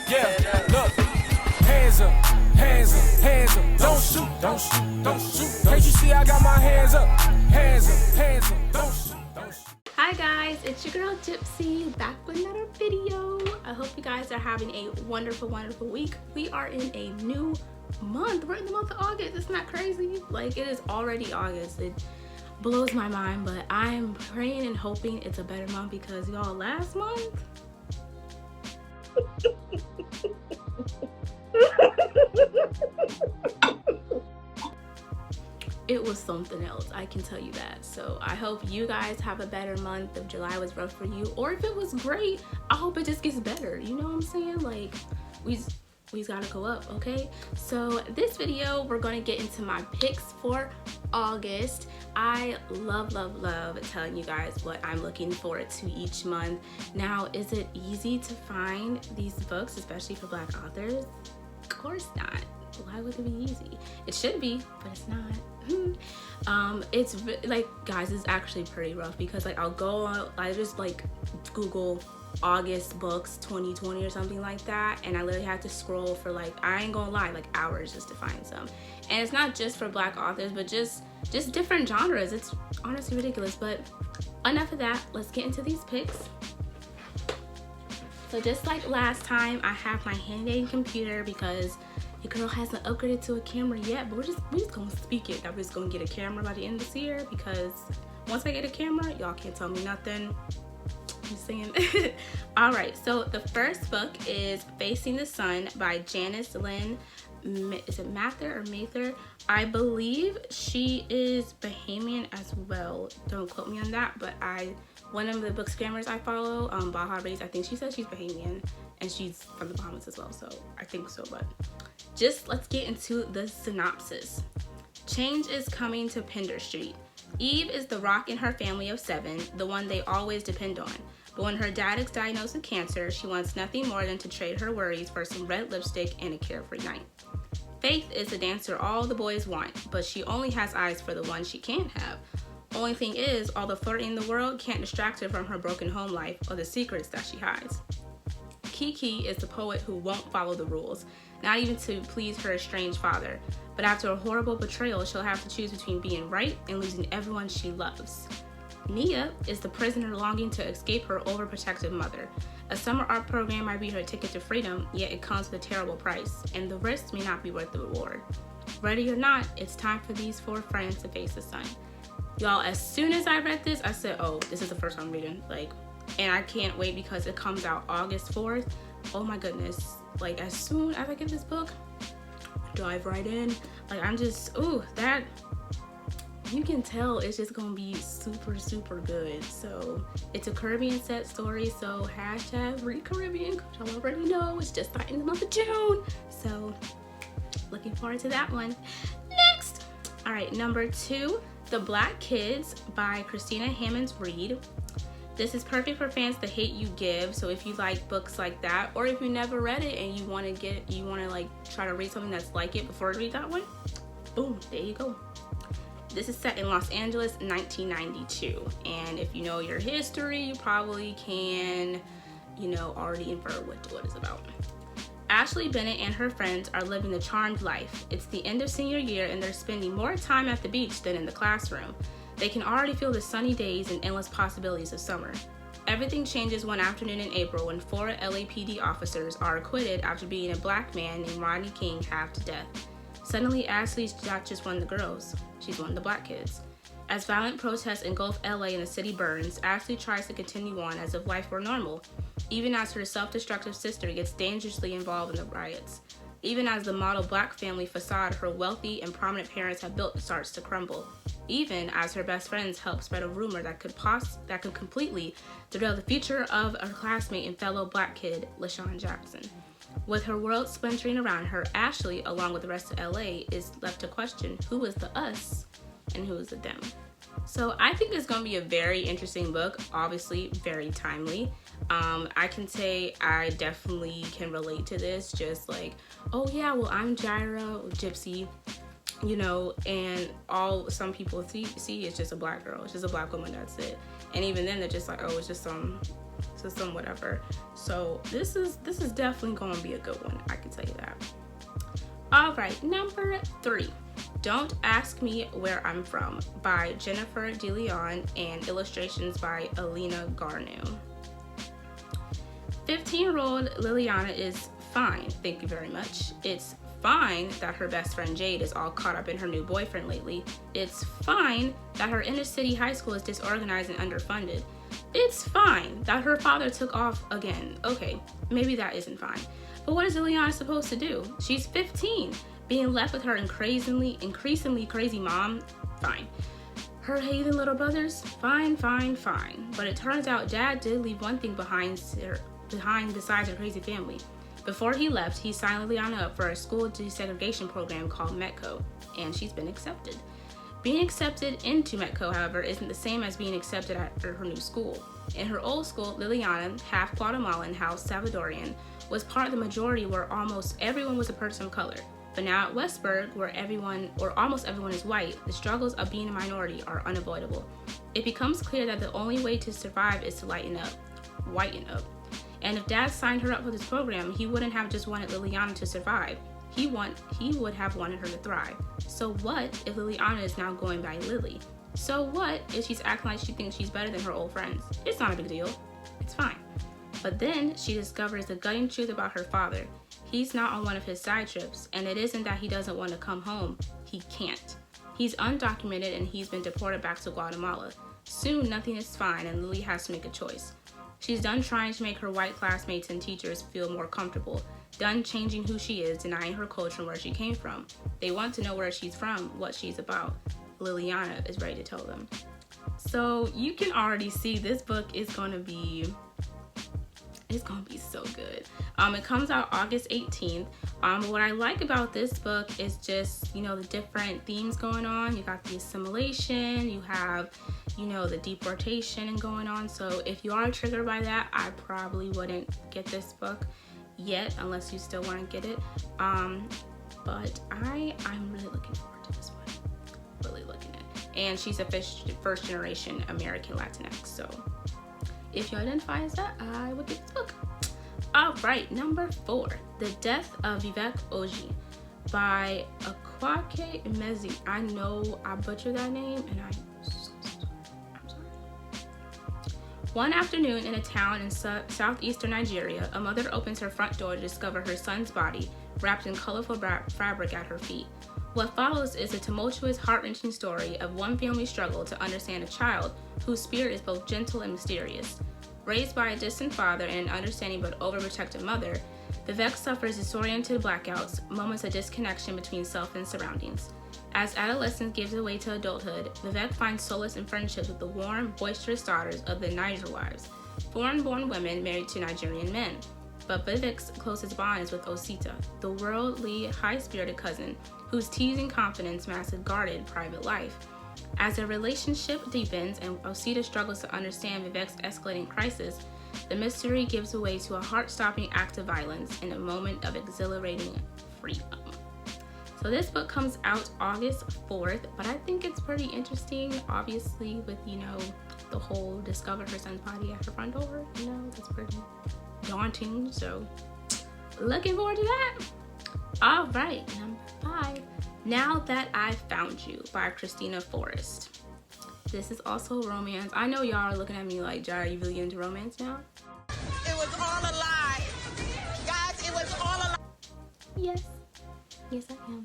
Yeah, look. Hands up, hands up, hands up. Don't shoot, don't shoot, don't shoot. Can't you see I got my hands up? Hands up, hands up. Don't shoot, don't shoot. Hi guys, it's your girl Gypsy back with another video. I hope you guys are having a wonderful week. We are in a new month. We're in the month of August. Isn't that crazy? Like, it is already August. It blows my mind, but I'm praying and hoping it's a better month because y'all, last month it was something else, I can tell you that. So I hope you guys have a better month. If July was rough for you, or if it was great, I hope it just gets better. You know what I'm saying? Like, we gotta go up, okay? So this video, we're gonna get into my picks for August. I love telling you guys what I'm looking forward to each month. Now, is it easy to find these books, especially for Black authors? Of course not. Why would it be easy? It should be, but it's not. It's like, guys, it's actually pretty rough because like I just like Google August books 2020 or something like that, and I literally had to scroll for like, I ain't gonna lie, like hours just to find some. And it's not just for Black authors, but just different genres. It's honestly ridiculous. But enough of that, let's get into these picks. So just like last time, I have my handy computer because your girl hasn't upgraded to a camera yet, but we're just gonna speak it. I'm just gonna get a camera by the end of this year, because once I get a camera, y'all can't tell me nothing. I'm just saying. All right, so the first book is Facing the Sun by Janice Lynn. Is it Mather or Mather? I believe she is Bahamian as well. Don't quote me on that, but one of the book scammers I follow, Baha Race, I think she says she's Bahamian, and she's from the Bahamas as well, so I think so. But just let's get into the synopsis. Change is coming to Pender Street. Eve is the rock in her family of 7, the one they always depend on. But when her dad is diagnosed with cancer, she wants nothing more than to trade her worries for some red lipstick and a carefree night. Faith is the dancer all the boys want, but she only has eyes for the one she can't have. Only thing is, all the flirting in the world can't distract her from her broken home life or the secrets that she hides. Kiki is the poet who won't follow the rules, not even to please her estranged father. But after a horrible betrayal, she'll have to choose between being right and losing everyone she loves. Nia is the prisoner longing to escape her overprotective mother. A summer art program might be her ticket to freedom, yet it comes with a terrible price, and the risk may not be worth the reward. Ready or not, it's time for these 4 friends to face the sun. Y'all, as soon as I read this, I said, oh, this is the first time I'm reading. Like, and I can't wait because it comes out August 4th. Oh my goodness. Like, as soon as I get this book, dive right in. Like, I'm just, ooh, that, you can tell it's just gonna be super good. So it's a Caribbean set story, so hashtag read Caribbean, because y'all already know it's just starting the month of June. So looking forward to that one. Next, all right, number 2, The Black Kids by Christina Hammonds Reed. This is perfect for fans The Hate U Give. So if you like books like that, or if you never read it and you want to like try to read something that's like it before you read that one, boom, there you go. This is set in Los Angeles, 1992. And if you know your history, you probably can, already infer what it's about. Ashley Bennett and her friends are living the charmed life. It's the end of senior year and they're spending more time at the beach than in the classroom. They can already feel the sunny days and endless possibilities of summer. Everything changes one afternoon in April when 4 LAPD officers are acquitted after beating a black man named Rodney King half to death. Suddenly, Ashley's not just one of the girls, she's one of the black kids. As violent protests engulf LA and the city burns, Ashley tries to continue on as if life were normal, even as her self-destructive sister gets dangerously involved in the riots. Even as the model black family facade her wealthy and prominent parents have built starts to crumble. Even as her best friends help spread a rumor that could completely derail the future of her classmate and fellow black kid, LaShawn Jackson. With her world splintering around her, Ashley, along with the rest of LA, is left to question who is the us and who is the them. So I think it's going to be a very interesting book, obviously very timely. I can say I definitely can relate to this, just like, oh yeah, well, I'm Jypsy, and some people see is just a black girl, it's just a black woman, that's it. And even then they're just like, oh, it's just some to some whatever. So this is definitely going to be a good one. I can tell you that. All right, number 3. Don't Ask Me Where I'm From by Jennifer DeLeon and illustrations by Alina Garneau. 15-year-old Liliana is fine, thank you very much. It's fine that her best friend Jade is all caught up in her new boyfriend lately. It's fine that her inner city high school is disorganized and underfunded. It's fine that her father took off again. Okay, maybe that isn't fine. But what is Liliana supposed to do? She's 15. Being left with her increasingly crazy mom? Fine. Her hating little brothers? Fine. But it turns out Dad did leave one thing behind besides her crazy family. Before he left, he signed Liliana up for a school desegregation program called Metco, and she's been accepted. Being accepted into Metco, however, isn't the same as being accepted at her new school. In her old school, Liliana, half Guatemalan, half Salvadorian, was part of the majority where almost everyone was a person of color. But now at Westburg, where almost everyone is white, the struggles of being a minority are unavoidable. It becomes clear that the only way to survive is to whiten up. And if Dad signed her up for this program, he wouldn't have just wanted Liliana to survive. He would have wanted her to thrive. So what if Liliana is now going by Lily? So what if she's acting like she thinks she's better than her old friends? It's not a big deal. It's fine. But then she discovers the gutting truth about her father. He's not on one of his side trips, and it isn't that he doesn't want to come home. He can't. He's undocumented and he's been deported back to Guatemala. Soon nothing is fine and Lily has to make a choice. She's done trying to make her white classmates and teachers feel more comfortable, done changing who she is, denying her culture and where she came from. They want to know where she's from, what she's about. Liliana is ready to tell them. So you can already see this book is going to be so good. It comes out August 18th. What I like about this book is just, the different themes going on. You got the assimilation, you have, the deportation going on. So if you are triggered by that, I probably wouldn't get this book yet unless you still want to get it. But I'm really looking forward to this one. Really looking at it. And she's a first generation American Latinx. So if you identify as that, I would get this book. All right, number 4, The Death of Evelyn Oji by Akwake Mezi. I know I butchered that name, and I'm sorry. One afternoon in a town in southeastern Nigeria, a mother opens her front door to discover her son's body wrapped in colorful fabric at her feet. What follows is a tumultuous, heart-wrenching story of one family's struggle to understand a child whose spirit is both gentle and mysterious. Raised by a distant father and an understanding but overprotective mother, Vivek suffers disoriented blackouts, moments of disconnection between self and surroundings. As adolescence gives way to adulthood, Vivek finds solace in friendships with the warm, boisterous daughters of the Niger wives, foreign-born women married to Nigerian men. But Vivek's closest bond is with Osita, the worldly, high-spirited cousin whose teasing confidence masks a guarded private life. As their relationship deepens and Osita struggles to understand Vivek's escalating crisis, the mystery gives way to a heart-stopping act of violence in a moment of exhilarating freedom. So this book comes out August 4th, but I think it's pretty interesting, obviously, with, the whole discover her son's body at her front door. That's pretty daunting, so looking forward to that. All right, number 5. Now That I Found You by Christina Forrest. This is also romance. I know y'all are looking at me like, Jai, are you really into romance now? It was all a lie. Guys, it was all a lie. Yes, I am.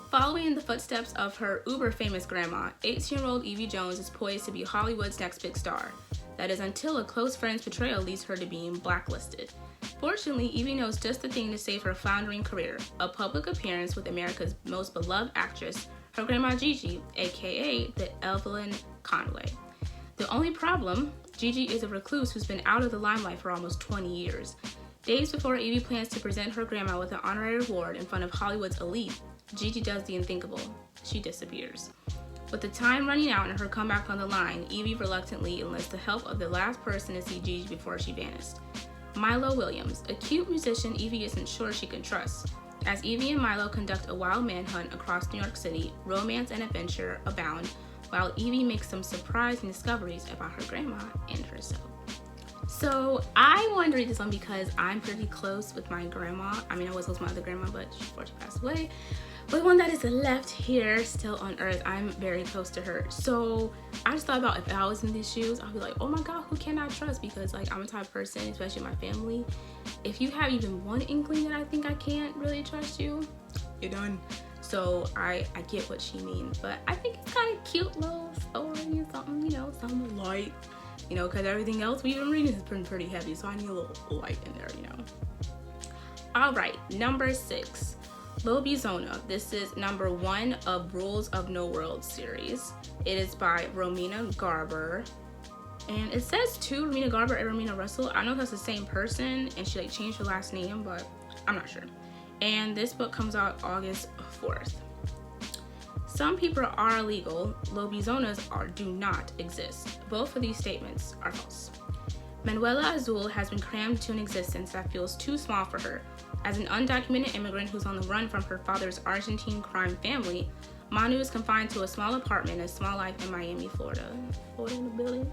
Following in the footsteps of her uber-famous grandma, 18-year-old Evie Jones is poised to be Hollywood's next big star. That is until a close friend's betrayal leads her to being blacklisted. Fortunately, Evie knows just the thing to save her floundering career, a public appearance with America's most beloved actress, her grandma Gigi, aka the Evelyn Conway. The only problem, Gigi is a recluse who's been out of the limelight for almost 20 years. Days before Evie plans to present her grandma with an honorary award in front of Hollywood's elite, Gigi does the unthinkable. She disappears. With the time running out and her comeback on the line, Evie reluctantly enlists the help of the last person to see Gigi before she vanished. Milo Williams, a cute musician Evie isn't sure she can trust. As Evie and Milo conduct a wild manhunt across New York City, romance and adventure abound, while Evie makes some surprising discoveries about her grandma and herself. So I wanted to read this one because I'm pretty close with my grandma. I mean, I was close with my other grandma, but she unfortunately passed away. But the one that is left here still on earth, I'm very close to her. So I just thought about if I was in these shoes, I'd be like, oh my God, who can I trust? Because like I'm a type of person, especially my family. If you have even one inkling that I think I can't really trust you, you're done. So I get what she means, but I think it's kind of cute little story or something, you know, something light, you know, because everything else we've been reading has been pretty heavy, so I need a little light in there, you know. All right, number 6, Lobizona. This is number 1 of Rules of No World series. It is by Romina Garber. And it says to Romina Garber and Romina Russell. I don't know if that's the same person and she like changed her last name, but I'm not sure. And this book comes out August 4th. Some people are illegal. Lobizonas do not exist. Both of these statements are false. Manuela Azul has been crammed to an existence that feels too small for her. As an undocumented immigrant who's on the run from her father's Argentine crime family, Manu is confined to a small apartment in a small life in Miami, Florida. Florida in the building?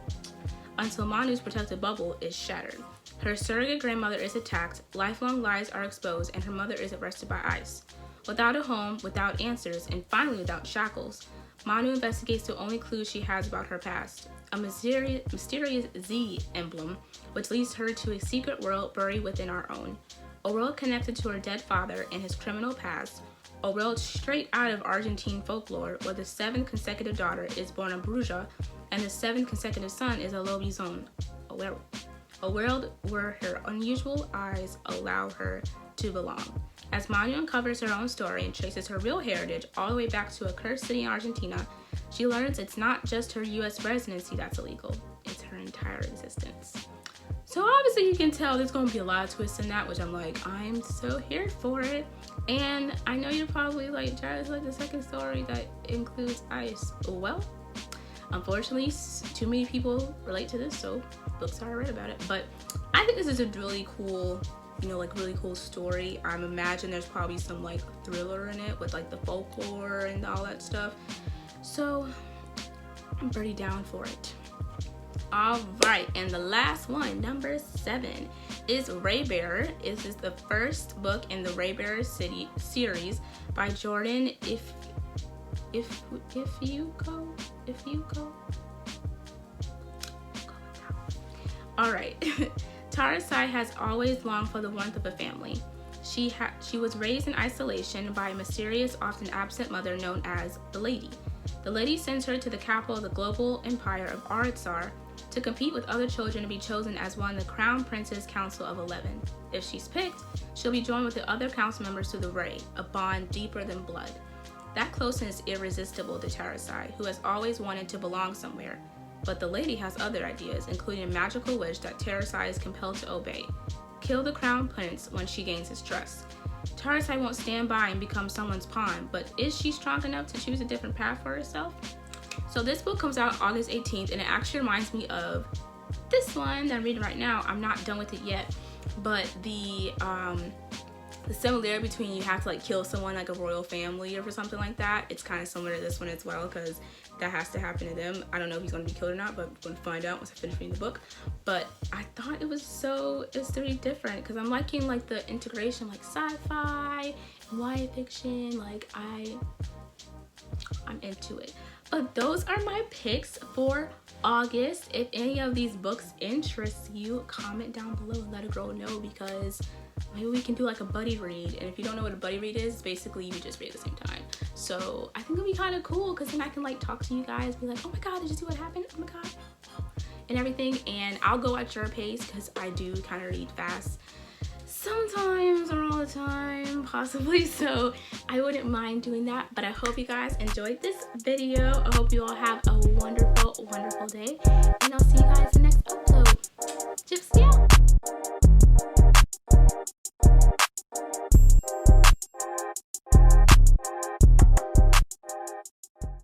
Until Manu's protective bubble is shattered. Her surrogate grandmother is attacked, lifelong lies are exposed, and her mother is arrested by ICE. Without a home, without answers, and finally without shackles, Manu investigates the only clue she has about her past, a mysterious Z emblem, which leads her to a secret world buried within our own. A world connected to her dead father and his criminal past, a world straight out of Argentine folklore where the 7th consecutive daughter is born a bruja and the 7th consecutive son is a lobizon, a werewolf. A world where her unusual eyes allow her to belong. As Manu uncovers her own story and traces her real heritage all the way back to a cursed city in Argentina, she learns it's not just her US residency that's illegal, it's her entire existence. So obviously you can tell there's going to be a lot of twists in that, which I'm like, I'm so here for it. And I know you're probably like, Jared's like the second story that includes ICE. Well, unfortunately, too many people relate to this, so BOOKSTORES read about it. But I think this is a really cool, you know, like really cool story. I imagine there's probably some like thriller in it with like the folklore and all that stuff. So I'm pretty down for it. All right, and the last one, number 7, is Raybearer. This is the first book in the Raybearer series by Jordan. If you go. All right. Tarasai has always longed for the warmth of a family. She was raised in isolation by a mysterious, often absent mother known as the Lady. The Lady sends her to the capital of the global empire of Aritsar to compete with other children to be chosen as one of the Crown Prince's Council of 11. If she's picked, she'll be joined with the other council members to the Ray, a bond deeper than blood. That closeness is irresistible to Tarasai, who has always wanted to belong somewhere. But the Lady has other ideas, including a magical wish that Tarasai is compelled to obey. Kill the Crown Prince when she gains his trust. Tarasai won't stand by and become someone's pawn, but is she strong enough to choose a different path for herself? So this book comes out August 18th, and it actually reminds me of this one that I'm reading right now. I'm not done with it yet, but the similarity between you have to like kill someone like a royal family or for something like that, it's kind of similar to this one as well, because that has to happen to them. I don't know if he's going to be killed or not, but I'm going to find out once I finish reading the book. But I thought it's really different because I'm liking like the integration, like sci-fi and YA fiction. Like I'm into it. But those are my picks for August. If any of these books interest you, comment down below and let a girl know, because maybe we can do like a buddy read. And if you don't know what a buddy read is, basically you just read at the same time. So I think it'll be kind of cool, because then I can like talk to you guys, be like, oh my God, did you see what happened? Oh my God. And everything. And I'll go at your pace, because I do kind of read fast sometimes, or all the time possibly, so I wouldn't mind doing that. But I hope you guys enjoyed this video. I hope you all have a wonderful day, and I'll see you guys in the next upload. Jypsy out.